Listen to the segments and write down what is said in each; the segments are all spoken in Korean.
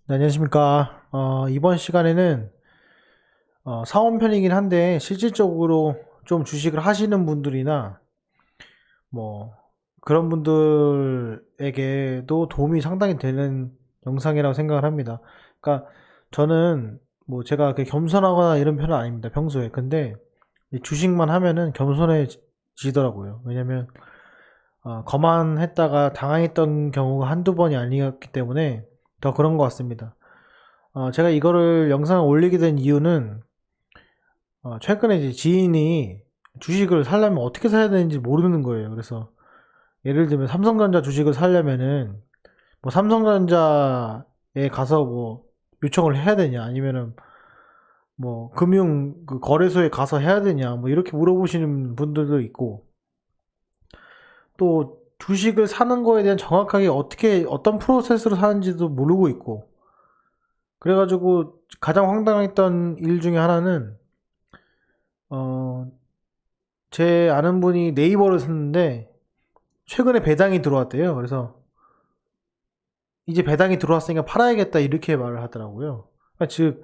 네, 안녕하십니까. 이번 시간에는 사원편이긴 한데 실질적으로 좀 주식을 하시는 분들이나 뭐 그런 분들에게도 도움이 상당히 되는 영상이라고 생각을 합니다. 그러니까 저는 뭐 제가 그렇게 겸손하거나 이런 편은 아닙니다. 평소에. 근데 이 주식만 하면은 겸손해지더라고요. 왜냐면 거만했다가 당황했던 경우가 한두 번이 아니었기 때문에 더 그런 것 같습니다. 제가 이거를 영상을 올리게 된 이유는 최근에 이제 지인이 주식을 사려면 어떻게 사야 되는지 모르는 거예요. 그래서 예를 들면 삼성전자 주식을 사려면은 뭐 삼성전자에 가서 뭐 요청을 해야 되냐 아니면은 뭐 금융 그 거래소에 가서 해야 되냐 뭐 이렇게 물어보시는 분들도 있고, 또 주식을 사는 거에 대한 정확하게 어떻게 어떤 프로세스로 사는지도 모르고 있고, 그래가지고 가장 황당했던 일 중에 하나는 어, 제 아는 분이 네이버를 샀는데 최근에 배당이 들어왔대요. 그래서 이제 배당이 들어왔으니까 팔아야겠다 이렇게 말을 하더라고요. 그러니까 즉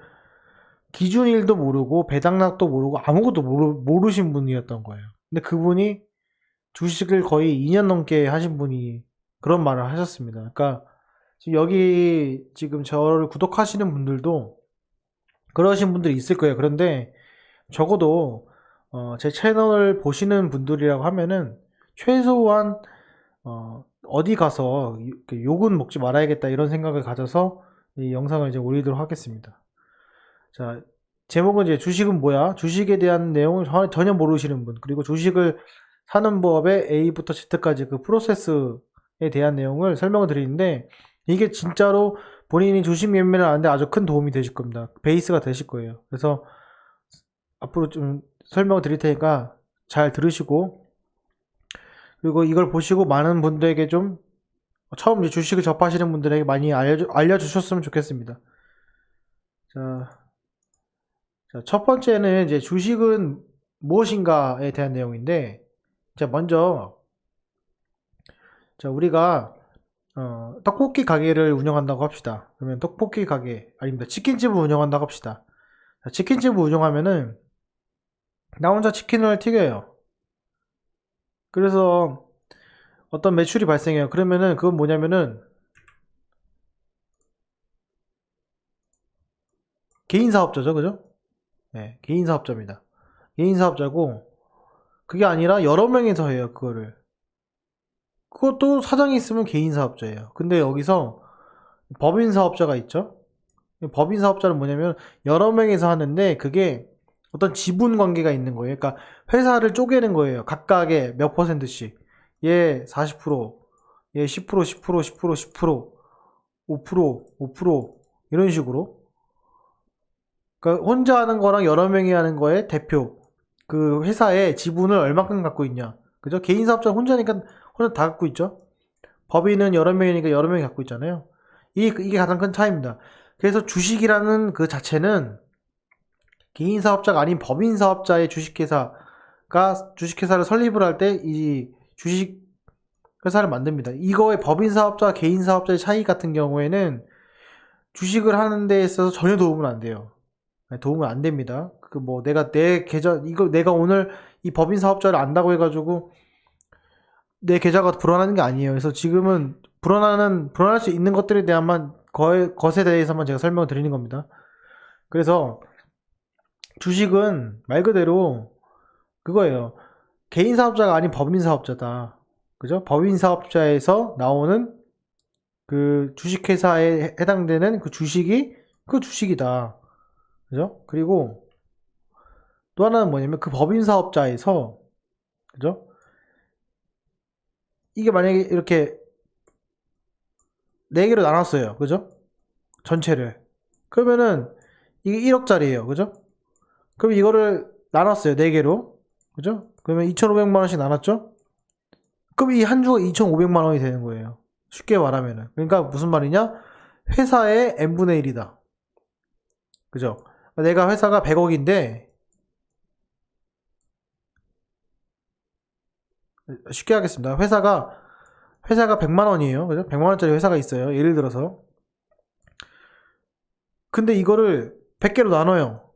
기준일도 모르고 배당락도 모르고 아무것도 모르신 분이었던 거예요. 근데 그분이 주식을 거의 2년 넘게 하신 분이 그런 말을 하셨습니다. 그러니까 지금 여기 지금 저를 구독하시는 분들도 그러신 분들이 있을 거예요. 그런데 적어도 제 채널을 보시는 분들이라고 하면은 최소한 어디 가서 욕은 먹지 말아야겠다 이런 생각을 가져서 이 영상을 이제 올리도록 하겠습니다. 자, 제목은 이제 주식은 뭐야? 주식에 대한 내용을 전혀 모르시는 분, 그리고 주식을 사는 법의 A부터 Z까지 그 프로세스에 대한 내용을 설명을 드리는데, 이게 진짜로 본인이 주식 매매를 하는데 아주 큰 도움이 되실 겁니다. 베이스가 되실 거예요. 그래서 앞으로 좀 설명을 드릴 테니까 잘 들으시고, 그리고 이걸 보시고 많은 분들에게 좀 처음 이제 주식을 접하시는 분들에게 많이 알려주셨으면 좋겠습니다. 자, 첫 번째는 이제 주식은 무엇인가에 대한 내용인데, 자, 먼저, 자, 우리가, 떡볶이 가게를 운영한다고 합시다. 그러면 떡볶이 가게, 아닙니다. 치킨집을 운영한다고 합시다. 자, 치킨집을 운영하면은, 나 혼자 치킨을 튀겨요. 그래서 어떤 매출이 발생해요. 그러면은 그건 뭐냐면은, 개인 사업자죠. 그죠? 네, 개인 사업자입니다. 개인 사업자고, 그게 아니라 여러 명이서 해요, 그거를. 그것도 사장이 있으면 개인 사업자예요. 근데 여기서 법인 사업자가 있죠. 법인 사업자는 뭐냐면 여러 명이서 하는데 그게 어떤 지분 관계가 있는 거예요. 그러니까 회사를 쪼개는 거예요. 각각의 몇 퍼센트씩. 얘 40%, 얘 10%, 10%, 10%, 10%, 5%, 5% 이런 식으로. 그러니까 혼자 하는 거랑 여러 명이 하는 거에 대표. 그 회사의 지분을 얼마큼 갖고 있냐. 그죠? 개인 사업자 혼자니까 혼자 다 갖고 있죠. 법인은 여러 명이니까 여러 명이 갖고 있잖아요. 이게 가장 큰 차이입니다. 그래서 주식이라는 그 자체는 개인 사업자가 아닌 법인 사업자의 주식회사가 주식회사를 설립을 할 때 이 주식 회사를 만듭니다. 이거의 법인 사업자, 개인 사업자의 차이 같은 경우에는 주식을 하는 데 있어서 전혀 도움은 안 돼요. 네, 도움은 안 됩니다. 그 뭐 내가 내 계좌 이거 내가 오늘 이 법인 사업자를 안다고 해가지고 내 계좌가 불안한 게 아니에요. 그래서 지금은 불안할 수 있는 것들에 대한만 것에 대해서만 제가 설명을 드리는 겁니다. 그래서 주식은 말 그대로 그거예요. 개인 사업자가 아닌 법인 사업자다. 그죠? 법인 사업자에서 나오는 그 주식회사에 해당되는 그 주식이 그 주식이다. 그죠? 그리고 또 하나는 뭐냐면 그 법인 사업자에서, 그죠? 이게 만약에 이렇게 4개로 나눴어요. 그죠? 전체를. 그러면은 이게 1억짜리예요. 그죠? 그럼 이거를 나눴어요. 4개로. 그죠? 그러면 2,500만 원씩 나눴죠? 그럼 이 한 주가 2,500만 원이 되는 거예요. 쉽게 말하면은. 그러니까 무슨 말이냐? 회사의 n분의 1이다. 그죠? 내가 회사가 100억인데 쉽게 하겠습니다. 회사가 100만 원이에요. 그죠? 100만 원짜리 회사가 있어요. 예를 들어서 근데 이거를 100개로 나눠요.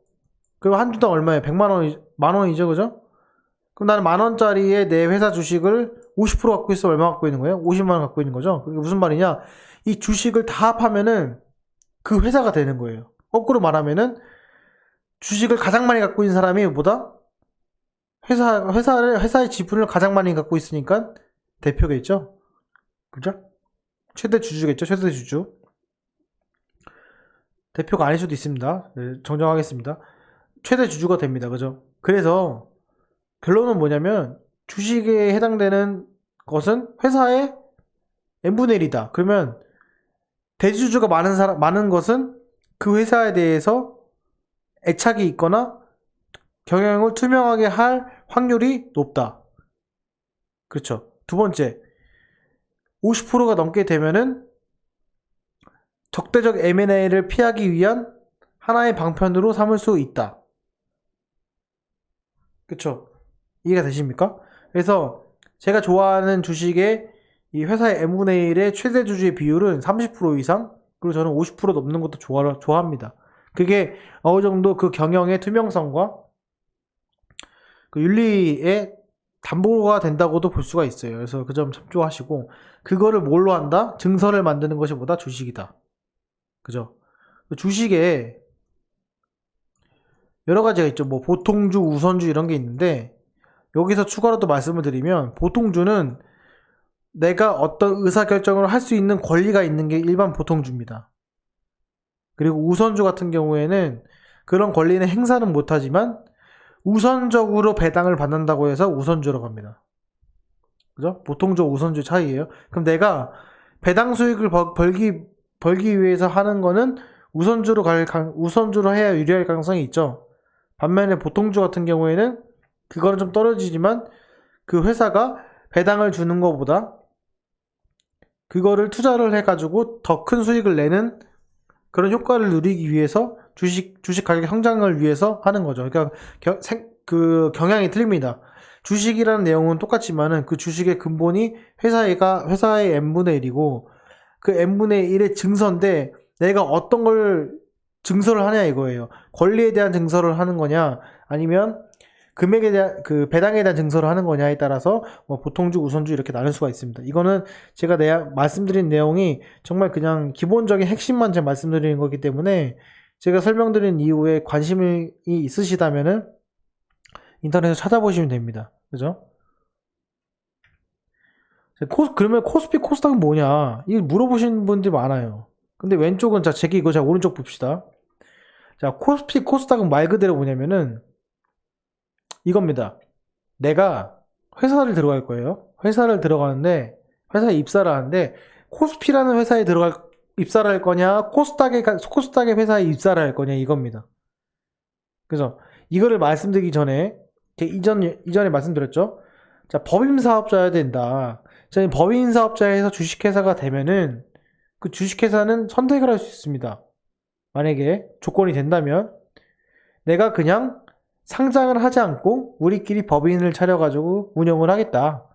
그럼 한 주당 얼마예요? 100만 원, 만 원이죠, 그죠? 그럼 나는 만 원짜리의 내 회사 주식을 50% 갖고 있어 얼마 갖고 있는 거예요? 50만 원 갖고 있는 거죠? 그게 무슨 말이냐? 이 주식을 다 합하면은 그 회사가 되는 거예요. 거꾸로 말하면은 주식을 가장 많이 갖고 있는 사람이 뭐다? 회사의 지분을 가장 많이 갖고 있으니까 대표겠죠? 그죠? 최대 주주겠죠? 최대 주주. 대표가 아닐 수도 있습니다. 네, 정정하겠습니다. 최대 주주가 됩니다. 그죠? 그래서 결론은 뭐냐면 주식에 해당되는 것은 회사의 n분의 1이다. 그러면 대주주가 많은 것은 그 회사에 대해서 애착이 있거나 경영을 투명하게 할 확률이 높다. 그렇죠. 두 번째, 50%가 넘게 되면은 적대적 M&A를 피하기 위한 하나의 방편으로 삼을 수 있다. 그쵸? 이해가 되십니까? 그래서 제가 좋아하는 주식의 이 회사의 n분의 1의 최대 주주의 비율은 30% 이상, 그리고 저는 50% 넘는 것도 좋아합니다. 그게 어느 정도 그 경영의 투명성과 그 윤리에 담보가 된다고도 볼 수가 있어요. 그래서 그 점 참조하시고, 그거를 뭘로 한다? 증서를 만드는 것이 보다 주식이다. 그죠? 주식에 여러 가지가 있죠. 뭐 보통주, 우선주 이런 게 있는데, 여기서 추가로 또 말씀을 드리면, 보통주는 내가 어떤 의사결정을 할 수 있는 권리가 있는 게 일반 보통주입니다. 그리고 우선주 같은 경우에는 그런 권리는 행사는 못하지만 우선적으로 배당을 받는다고 해서 우선주라고 합니다. 그죠? 보통주, 우선주 차이예요. 그럼 내가 배당 수익을 벌기 위해서 하는 거는 우선주로 해야 유리할 가능성이 있죠. 반면에 보통주 같은 경우에는 그거는 좀 떨어지지만 그 회사가 배당을 주는 것보다 그거를 투자를 해가지고 더 큰 수익을 내는 그런 효과를 누리기 위해서 주식 가격 성장을 위해서 하는 거죠. 그러니까 그 경향이 틀립니다. 주식이라는 내용은 똑같지만은 그 주식의 근본이 회사의 n분의 1이고 그 n분의 1의 증서인데 내가 어떤 걸 증서를 하냐 이거예요. 권리에 대한 증서를 하는 거냐 아니면 금액에 대한 그 배당에 대한 증서를 하는 거냐에 따라서 뭐 보통주, 우선주 이렇게 나눌 수가 있습니다. 이거는 제가 말씀드린 내용이 정말 그냥 기본적인 핵심만 제가 말씀드리는 거기 때문에 제가 설명드린 이후에 관심이 있으시다면은 인터넷에서 찾아보시면 됩니다. 그죠? 그러면 코스피 코스닥은 뭐냐? 이거 물어보시는 분들이 많아요. 근데 왼쪽은 제기 이거 오른쪽 봅시다. 자, 코스피 코스닥은 말 그대로 뭐냐면은 이겁니다. 내가 회사를 들어갈 거예요. 회사를 들어가는데 회사에 입사를 하는데 코스피라는 회사에 입사를 할 거냐 코스닥의 회사에 입사를 할 거냐 이겁니다. 그래서 이거를 말씀드리기 전에 이전에 말씀드렸죠. 자, 법인 사업자여야 된다. 자, 법인 사업자에서 주식회사가 되면은 그 주식회사는 선택을 할 수 있습니다. 만약에 조건이 된다면 내가 그냥 상장을 하지 않고 우리끼리 법인을 차려가지고 운영을 하겠다.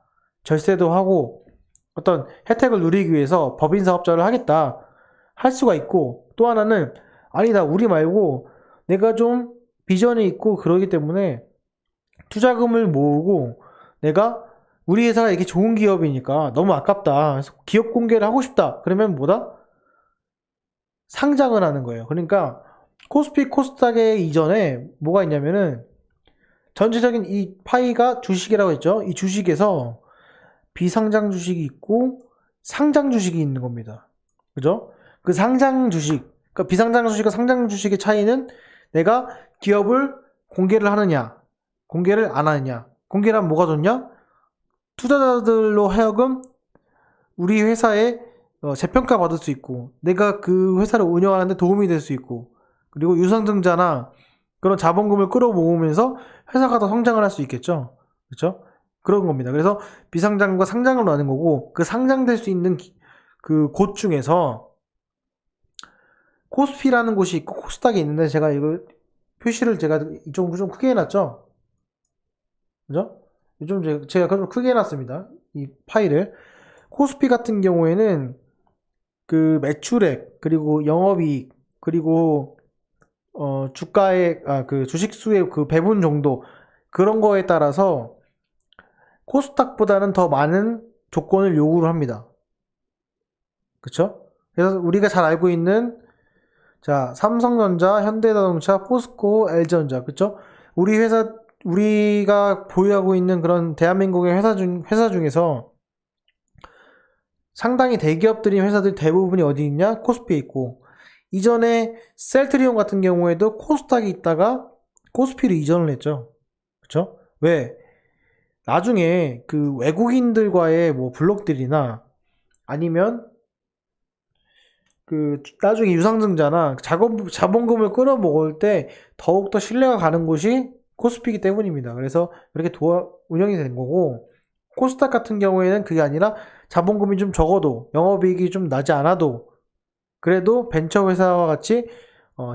절세도 하고 어떤 혜택을 누리기 위해서 법인 사업자를 하겠다. 할 수가 있고 또 하나는 아니다. 우리 말고 내가 좀 비전이 있고 그러기 때문에 투자금을 모으고 내가 우리 회사가 이게 좋은 기업이니까 너무 아깝다. 그래서 기업 공개를 하고 싶다. 그러면 뭐다? 상장을 하는 거예요. 그러니까 코스피 코스닥의 이전에 뭐가 있냐면은 전체적인 이 파이가 주식이라고 했죠. 이 주식에서 비상장 주식이 있고 상장 주식이 있는 겁니다. 그죠? 그 상장 주식, 그러니까 비상장 주식과 상장 주식의 차이는 내가 기업을 공개를 하느냐, 공개를 안 하느냐. 공개를 하면 뭐가 좋냐? 투자자들로 하여금 우리 회사에 재평가 받을 수 있고 내가 그 회사를 운영하는데 도움이 될 수 있고 그리고 유상증자나 그런 자본금을 끌어모으면서 회사가 더 성장을 할 수 있겠죠. 그렇죠? 그런 겁니다. 그래서 비상장과 상장으로 나는 거고 그 상장될 수 있는 그 곳 중에서 코스피라는 곳이 있고 코스닥이 있는데 제가 이거 표시를 제가 이쪽 좀 크게 해놨죠. 그죠? 좀 제가 좀 크게 해놨습니다. 이 파일을. 코스피 같은 경우에는 그 매출액 그리고 영업이익 그리고 주가의 그 주식수의 그 배분 정도 그런 거에 따라서 코스닥보다는 더 많은 조건을 요구를 합니다. 그쵸? 그래서 우리가 잘 알고 있는 자 삼성전자, 현대자동차, 포스코, LG전자 그쵸? 우리가 보유하고 있는 그런 대한민국의 회사 중에서 상당히 대기업들인 회사들 대부분이 어디 있냐? 코스피에 있고 이전에 셀트리온 같은 경우에도 코스닥이 있다가 코스피로 이전을 했죠. 그쵸? 왜? 나중에 그 외국인들과의 뭐 블록들이나 아니면 그 나중에 유상증자나 자본금을 끌어모을 때 더욱더 신뢰가 가는 곳이 코스피이기 때문입니다. 그래서 이렇게 운영이 되는 거고 코스닥 같은 경우에는 그게 아니라 자본금이 좀 적어도 영업이익이 좀 나지 않아도 그래도 벤처회사와 같이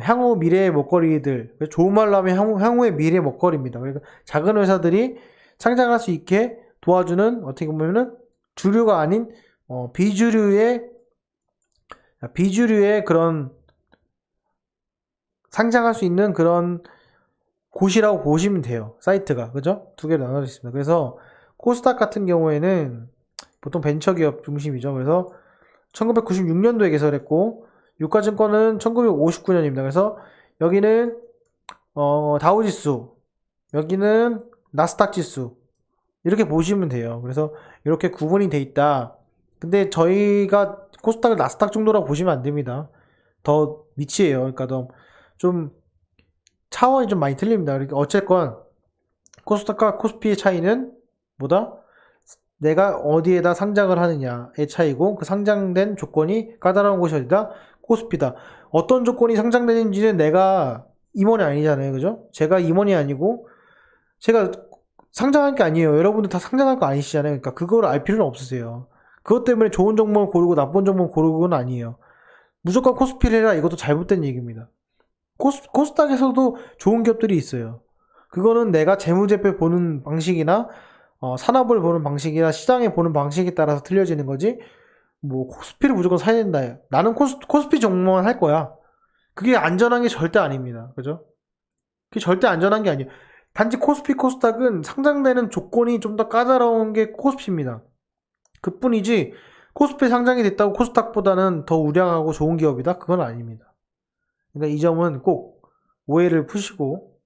향후 미래의 먹거리들 좋은 말로 하면 향후의 미래의 먹거리입니다. 그러니까 작은 회사들이 상장할 수 있게 도와주는 어떻게 보면은 주류가 아닌 비주류의 그런 상장할 수 있는 그런 곳이라고 보시면 돼요. 사이트가 그죠? 두 개로 나눠져 있습니다. 그래서 코스닥 같은 경우에는 보통 벤처기업 중심이죠. 그래서 1996년도에 개설했고 유가증권은 1959년입니다. 그래서 여기는 다우지수, 여기는 나스닥 지수 이렇게 보시면 돼요. 그래서 이렇게 구분이 돼 있다. 근데 저희가 코스닥을 나스닥 정도라고 보시면 안 됩니다. 더 밑이에요. 그러니까 좀 차원이 좀 많이 틀립니다. 그러니까 어쨌건 코스닥과 코스피의 차이는 뭐다? 내가 어디에다 상장을 하느냐의 차이고 그 상장된 조건이 까다로운 곳이 어디다? 코스피다. 어떤 조건이 상장되는지는 내가 임원이 아니잖아요. 그죠? 제가 임원이 아니고 제가 상장할 게 아니에요. 여러분들 다 상장할 거 아니시잖아요. 그러니까 그걸 알 필요는 없으세요. 그것 때문에 좋은 종목을 고르고 나쁜 종목을 고르는 건 아니에요. 무조건 코스피를 해라 이것도 잘못된 얘기입니다. 코스닥에서도 좋은 기업들이 있어요. 그거는 내가 재무제표 보는 방식이나 산업을 보는 방식이나 시장에 보는 방식에 따라서 틀려지는 거지 뭐 코스피를 무조건 사야 된다. 나는 코스피 종목만 할 거야. 그게 안전한 게 절대 아닙니다. 그죠? 그게 절대 안전한 게 아니에요. 단지 코스닥은 상장되는 조건이 좀 더 까다로운 게 코스피입니다. 그뿐이지 코스피 상장이 됐다고 코스닥보다는 더 우량하고 좋은 기업이다? 그건 아닙니다. 그러니까 이 점은 꼭 오해를 푸시고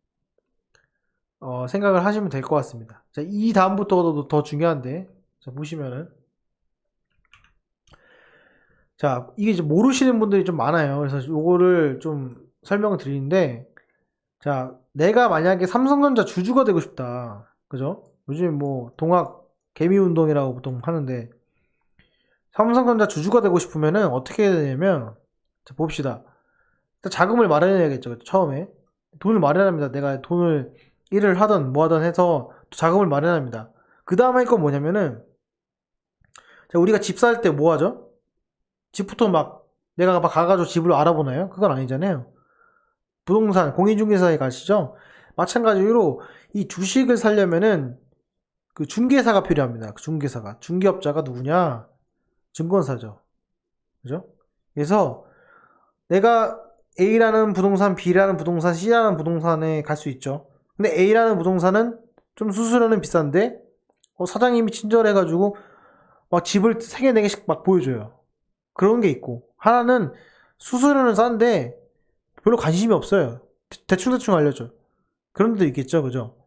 생각을 하시면 될 것 같습니다. 자, 이 다음부터도 더 중요한데 자, 보시면은 자 이게 이제 모르시는 분들이 좀 많아요. 그래서 요거를 좀 설명을 드리는데 자 내가 만약에 삼성전자 주주가 되고 싶다. 그죠? 요즘 뭐 동학 개미운동이라고 보통 하는데 삼성전자 주주가 되고 싶으면은 어떻게 해야 되냐면 자, 봅시다. 일단 자금을 마련해야겠죠. 처음에 돈을 마련합니다. 내가 돈을 일을 하던 뭐 하던 해서 자금을 마련합니다. 그 다음에 건 뭐냐면은 자, 우리가 집 살 때 뭐 하죠? 집부터 막 내가 막 가가지고 집을 알아보나요? 그건 아니잖아요. 부동산 공인중개사에 가시죠. 마찬가지로 이 주식을 사려면은 그 중개사가 필요합니다. 그 중개업자가 누구냐? 증권사죠. 그죠? 그래서 내가 A라는 부동산, B라는 부동산, C라는 부동산에 갈 수 있죠. 근데 A라는 부동산은 좀 수수료는 비싼데 사장님이 친절해가지고 막 집을 3개, 4개씩 막 보여줘요. 그런 게 있고 하나는 수수료는 싼데 별로 관심이 없어요. 대충 알려줘. 그런 데도 있겠죠. 그죠?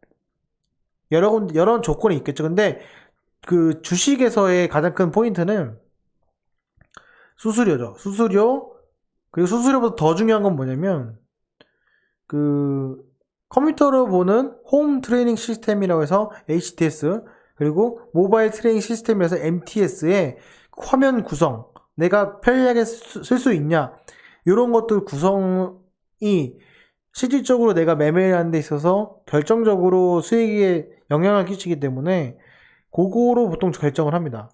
여러 조건이 있겠죠. 근데 그 주식에서의 가장 큰 포인트는 수수료죠. 수수료 그리고 수수료보다 더 중요한 건 뭐냐면 그 컴퓨터로 보는 홈 트레이닝 시스템이라고 해서 HTS 그리고 모바일 트레이닝 시스템이라서 MTS의 화면 구성 내가 편리하게 쓸 수 있냐 이런 것들 구성이 실질적으로 내가 매매를 하는 데 있어서 결정적으로 수익에 영향을 끼치기 때문에 그거로 보통 결정을 합니다.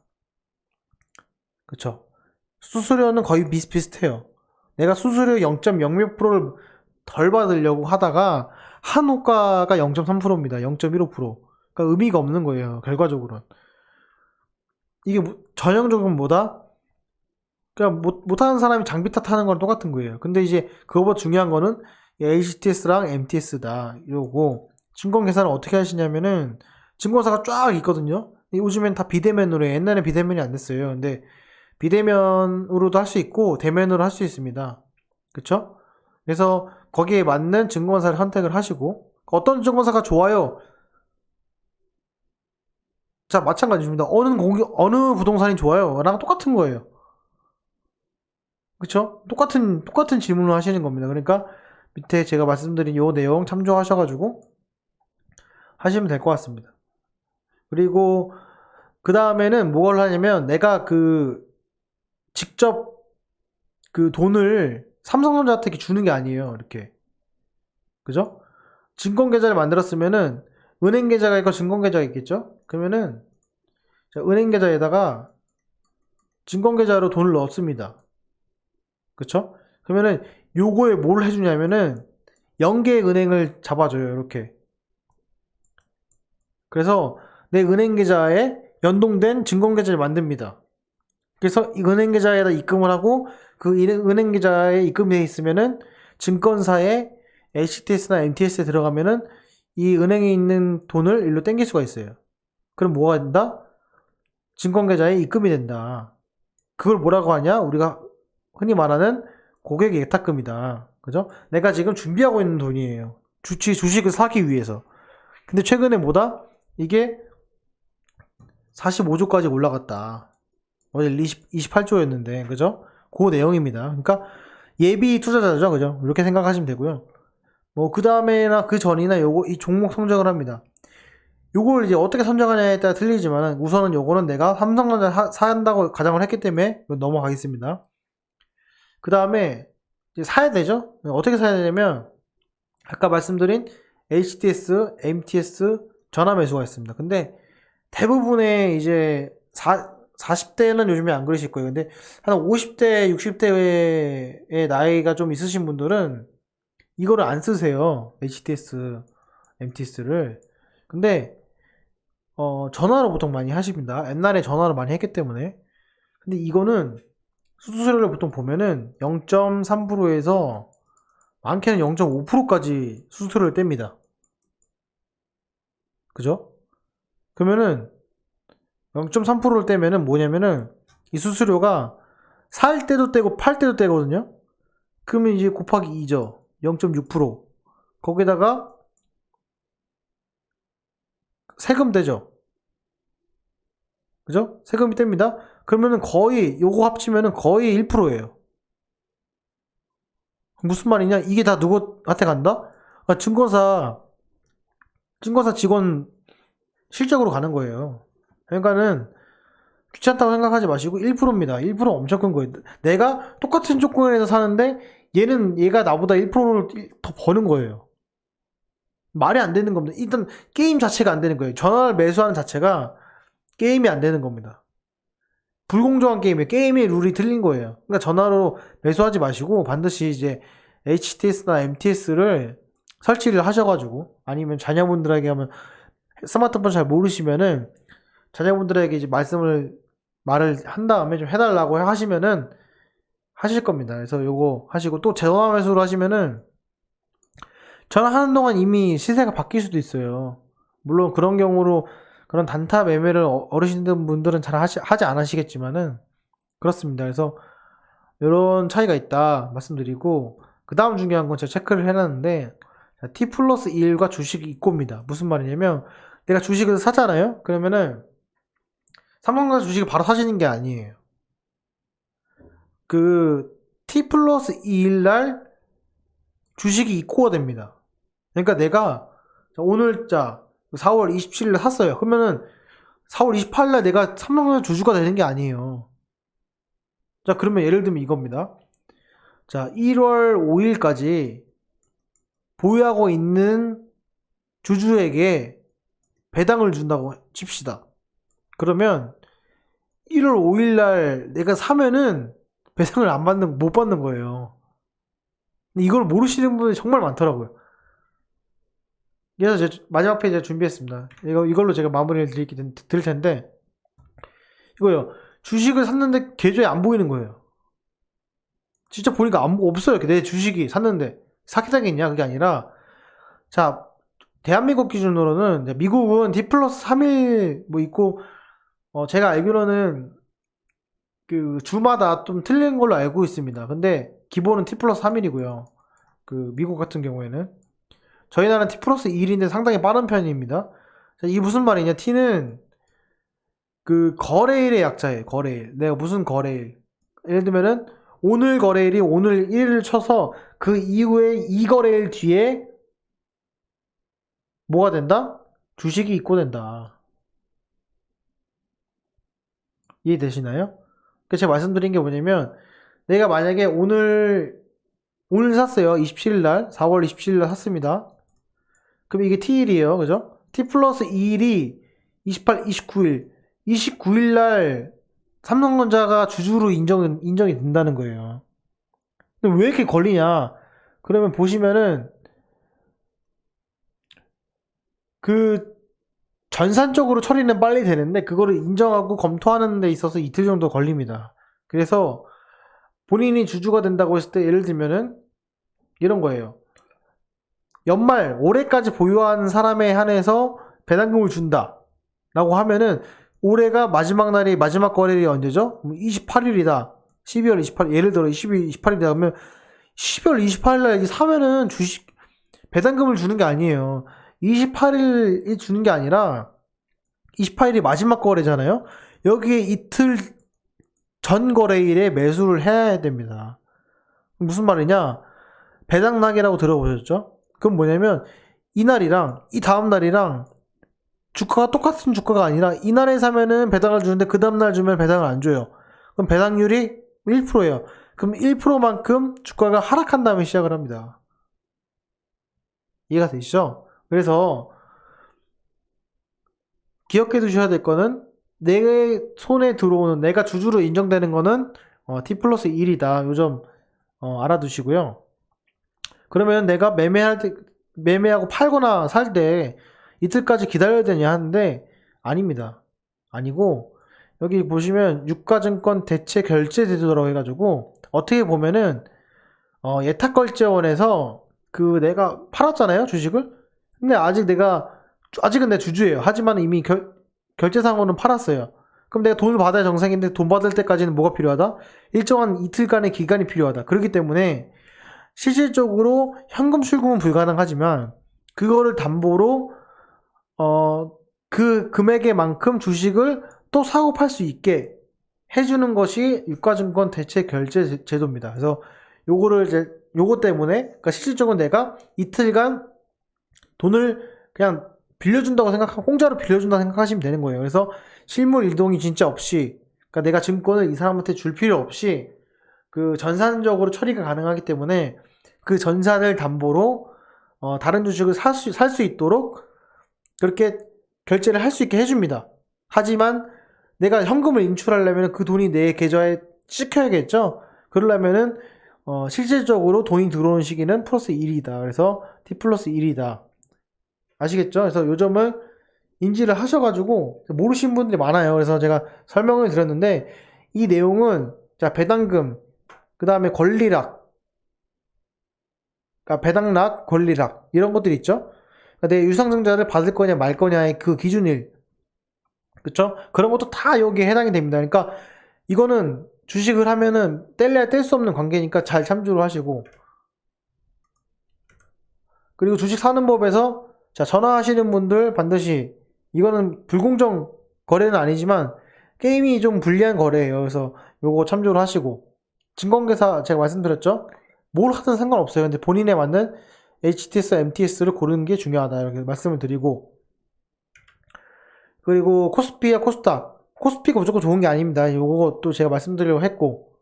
그쵸? 수수료는 거의 비슷비슷해요. 내가 수수료 0.0 몇 프로를 덜 받으려고 하다가 한호가가 0.3%입니다. 0.15%. 그러니까 의미가 없는 거예요. 결과적으로는. 이게 전형적으로 뭐다? 그냥 못하는 사람이 장비 탓하는 거랑 똑같은 거예요. 근데 이제 그거보다 중요한 거는 HTS랑 MTS다 이러고, 증권 계산을 어떻게 하시냐면은 증권사가 쫙 있거든요. 요즘엔 다 비대면으로 해요. 옛날엔 비대면이 안 됐어요. 근데 비대면으로도 할 수 있고 대면으로 할 수 있습니다. 그쵸? 그래서 거기에 맞는 증권사를 선택을 하시고, 어떤 증권사가 좋아요? 자, 마찬가지입니다. 어느 부동산이 좋아요? 랑 똑같은 거예요. 그쵸? 똑같은 질문을 하시는 겁니다. 그러니까 밑에 제가 말씀드린 요 내용 참조하셔가지고 하시면 될 것 같습니다. 그리고 그 다음에는 뭘 하냐면, 내가 직접 돈을 삼성전자한테 주는 게 아니에요. 이렇게. 그죠? 증권계좌를 만들었으면은 은행계좌가 있고 증권계좌가 있겠죠? 그러면은 은행계좌에다가 증권계좌로 돈을 넣습니다. 그쵸? 그러면은 요거에 뭘 해주냐면은 0개의 은행을 잡아줘요. 이렇게. 그래서 내 은행계좌에 연동된 증권계좌를 만듭니다. 그래서 이 은행계좌에다 입금을 하고, 그 은행계좌에 입금되어 있으면은 증권사에 HTS나 MTS에 들어가면은 이 은행에 있는 돈을 일로 땡길 수가 있어요. 그럼 뭐가 된다? 증권계좌에 입금이 된다. 그걸 뭐라고 하냐? 우리가 흔히 말하는 고객 예탁금이다. 그죠? 내가 지금 준비하고 있는 돈이에요. 주식을 사기 위해서. 근데 최근에 뭐다? 이게 45조까지 올라갔다. 어제 28조였는데, 그죠? 그 내용입니다. 그러니까 예비 투자자죠, 그죠? 이렇게 생각하시면 되고요. 뭐 그 다음에나 그 전이나 이 종목 선정을 합니다. 요걸 이제 어떻게 선정하냐에 따라 틀리지만은, 우선은 요거는 내가 삼성전자 산다고 가정을 했기 때문에 넘어가겠습니다. 그 다음에 이제 사야 되죠? 어떻게 사야 되냐면, 아까 말씀드린 HTS, MTS 전화 매수가 있습니다. 근데 대부분의 이제 40대는 요즘에 안 그러실 거예요. 근데 한 50대, 60대의 나이가 좀 있으신 분들은 이거를 안 쓰세요. HTS, MTS를. 근데 전화로 보통 많이 하십니다. 옛날에 전화로 많이 했기 때문에. 근데 이거는 수수료를 보통 보면은 0.3%에서 많게는 0.5%까지 수수료를 뗍니다. 그죠? 그러면은 0.3%를 떼면은 뭐냐면은 이 수수료가 살 때도 떼고 팔 때도 떼거든요. 그러면 이제 곱하기 2죠. 0.6%. 거기다가 세금 떼죠. 그죠? 세금이 뗍니다. 그러면은 거의 요거 합치면은 거의 1%예요. 무슨 말이냐? 이게 다 누구한테 간다? 증권사 직원 실적으로 가는 거예요. 그러니까는 귀찮다고 생각하지 마시고 1%입니다. 1% 엄청 큰 거예요. 내가 똑같은 조건에서 사는데 얘가 나보다 1%를 더 버는 거예요. 말이 안 되는 겁니다. 일단 게임 자체가 안 되는 거예요. 전화를 매수하는 자체가 게임이 안 되는 겁니다. 불공정한 게임이에요. 게임의 룰이 틀린 거예요. 그러니까 전화로 매수하지 마시고 반드시 이제 HTS나 MTS를 설치를 하셔가지고, 아니면 자녀분들에게 하면, 스마트폰 잘 모르시면은 자녀분들에게 이제 말을 한 다음에 좀 해달라고 하시면은 하실 겁니다. 그래서 요거 하시고, 또 전화 매수를 하시면은 전화하는 동안 이미 시세가 바뀔 수도 있어요. 물론 그런 경우로 그런 단타 매매를 어르신분들은 잘 하지 않으시겠지만은 그렇습니다. 그래서 이런 차이가 있다 말씀드리고, 그 다음 중요한 건 제가 체크를 해놨는데, T 플러스 1과 주식이 있고입니다. 무슨 말이냐면, 내가 주식을 사잖아요? 그러면은 삼성전자 주식을 바로 사시는 게 아니에요. T 플러스 2일 날 주식이 입고가 됩니다. 그러니까 내가 오늘 4월 27일에 샀어요. 그러면은 4월 28일 날 내가 삼성전자 주주가 되는 게 아니에요. 자, 그러면 예를 들면 이겁니다. 자, 1월 5일까지 보유하고 있는 주주에게 배당을 준다고 칩시다. 그러면 1월 5일 날 내가 사면은 배당을 못 받는 거예요. 근데 이걸 모르시는 분이 정말 많더라고요. 그래서 제가 마지막 페이지 준비했습니다. 이걸로 제가 마무리를 드릴 텐데, 이거요. 주식을 샀는데 계좌에 안 보이는 거예요. 진짜 보니까 없어요. 내 주식이 샀는데 사기당했냐 그게 아니라, 자, 대한민국 기준으로는 미국은 T 플러스 3일 뭐 있고, 제가 알기로는 그 주마다 좀 틀린 걸로 알고 있습니다. 근데 기본은 T 플러스 3일이고요. 그 미국 같은 경우에는 저희 나라는 T 플러스 2일인데 상당히 빠른 편입니다. 자, 이게 무슨 말이냐? T는 그 거래일의 약자예요. 거래일. 내가 무슨 거래일? 예를 들면은 오늘 거래일이 오늘 1을 쳐서 그 이후에 이 거래일 뒤에 뭐가 된다? 주식이 입고된다. 이해되시나요? 제가 말씀드린 게 뭐냐면, 내가 만약에 오늘 샀어요. 27일 날, 4월 27일 날 샀습니다. 그럼 이게 T일이에요. 그죠? T 플러스 2일이 28, 29일. 29일 날 삼성전자가 주주로 인정이 된다는 거예요. 근데 왜 이렇게 걸리냐? 그러면 보시면은 그 전산적으로 처리는 빨리 되는데 그거를 인정하고 검토하는 데 있어서 이틀 정도 걸립니다. 그래서 본인이 주주가 된다고 했을 때 예를 들면은 이런 거예요. 연말 올해까지 보유한 사람에 한해서 배당금을 준다 라고 하면은 올해가 마지막 거래일이 언제죠? 28일이다. 12월 28일, 예를 들어 12월 28일이다 하면 12월 28일 날 사면은 주식 배당금을 주는 게 아니에요. 28일이 주는 게 아니라 28일이 마지막 거래잖아요. 여기에 이틀 전 거래일에 매수를 해야 됩니다. 무슨 말이냐? 배당락이라고 들어보셨죠? 그건 뭐냐면 이날이랑 이 다음 날이랑 주가가 똑같은 주가가 아니라 이날에 사면은 배당을 주는데 그 다음날 주면 배당을 안 줘요. 그럼 배당률이 1%예요. 그럼 1%만큼 주가가 하락한 다음에 시작을 합니다. 이해가 되시죠? 그래서 기억해 두셔야 될 거는 내 손에 들어오는, 내가 주주로 인정되는 거는 T 플러스 1이다. 요점 알아두시고요. 그러면 내가 매매하고 팔거나 살 때 이틀까지 기다려야 되냐 하는데 아닙니다. 아니고 여기 보시면 유가증권 대체 결제 제도라고 해가지고 어떻게 보면은 예탁결제원에서 그 내가 팔았잖아요 주식을. 근데 아직은 내 주주예요. 하지만 이미 결제상으로는 팔았어요. 그럼 내가 돈을 받아야 정상인데 돈 받을 때까지는 뭐가 필요하다? 일정한 이틀간의 기간이 필요하다. 그렇기 때문에 실질적으로 현금 출금은 불가능하지만 그거를 담보로 그 금액의 만큼 주식을 또 사고 팔 수 있게 해주는 것이 유가증권 대체 결제 제도입니다. 그래서 요거 때문에 그러니까 실질적으로 내가 이틀간 돈을 그냥 빌려준다고 공짜로 빌려준다고 생각하시면 되는 거예요. 그래서 실물 이동이 진짜 없이, 그러니까 내가 증권을 이 사람한테 줄 필요 없이 그 전산적으로 처리가 가능하기 때문에 그 전산을 담보로 다른 주식을 살 수 있도록 그렇게 결제를 할 수 있게 해줍니다. 하지만 내가 현금을 인출하려면 그 돈이 내 계좌에 찍혀야겠죠. 그러려면은 실질적으로 돈이 들어오는 시기는 플러스 1이다. 그래서 T 플러스 1이다. 아시겠죠? 그래서 요 점을 인지를 하셔가지고 모르시는 분들이 많아요. 그래서 제가 설명을 드렸는데 이 내용은 자 배당금, 그 다음에 권리락, 그러니까 배당락, 권리락 이런 것들 있죠. 그러니까 내 유상증자를 받을 거냐 말 거냐의 그 기준일, 그쵸? 그런 것도 다 여기에 해당이 됩니다. 그러니까 이거는 주식을 하면은 뗄래야 뗄 수 없는 관계니까 잘 참조를 하시고, 그리고 주식 사는 법에서 자 전화하시는 분들 반드시, 이거는 불공정 거래는 아니지만 게임이 좀 불리한 거래예요. 그래서 요거 참조를 하시고, 증권계사 제가 말씀드렸죠? 뭘 하든 상관없어요. 근데 본인에 맞는 HTS, MTS를 고르는 게 중요하다 이렇게 말씀을 드리고, 그리고 코스피와 코스닥, 코스피가 무조건 좋은 게 아닙니다. 요거 또 제가 말씀드리려고 했고,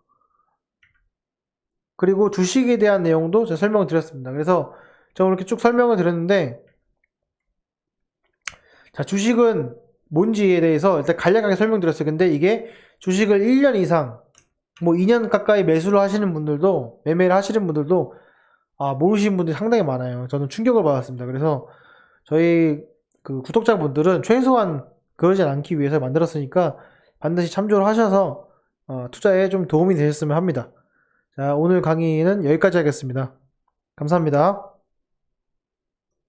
그리고 주식에 대한 내용도 제가 설명을 드렸습니다. 그래서 제가 이렇게 쭉 설명을 드렸는데, 자 주식은 뭔지에 대해서 일단 간략하게 설명드렸어요. 근데 이게 주식을 1년 이상 뭐 2년 가까이 매매를 하시는 분들도 모르시는 분들이 상당히 많아요. 저는 충격을 받았습니다. 그래서 저희 그 구독자분들은 최소한 그러진 않기 위해서 만들었으니까 반드시 참조를 하셔서 투자에 좀 도움이 되셨으면 합니다. 자, 오늘 강의는 여기까지 하겠습니다. 감사합니다.